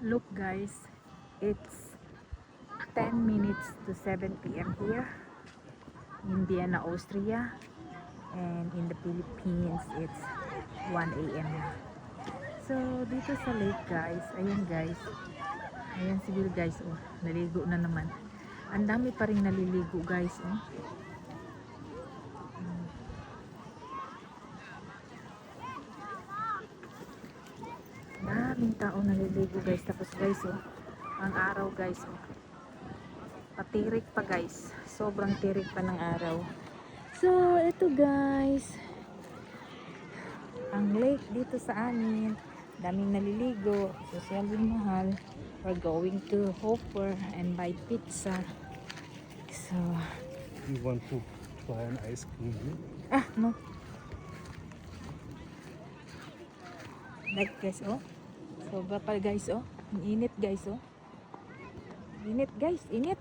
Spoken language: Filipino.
Look guys, it's 10 minutes to 7 p.m. here in Vienna, Austria, and in the Philippines it's 1 a.m. So dito sa lake guys, ayan guys, ayan si Will guys, oh, naligo na naman. Ang dami pa rin naliligo guys, oh. Daming tao naliligo guys. Tapos guys, oh, ang araw guys, oh, patirik pa guys, sobrang tirik pa ng araw. So ito guys, ang lake dito sa amin, daming naliligo, social din mahal. We're going to Hoffer and buy pizza. So You want to try an ice cream? no, like guys, oh, sobra pa guys, oh, ang init guys, oh, init guys, init.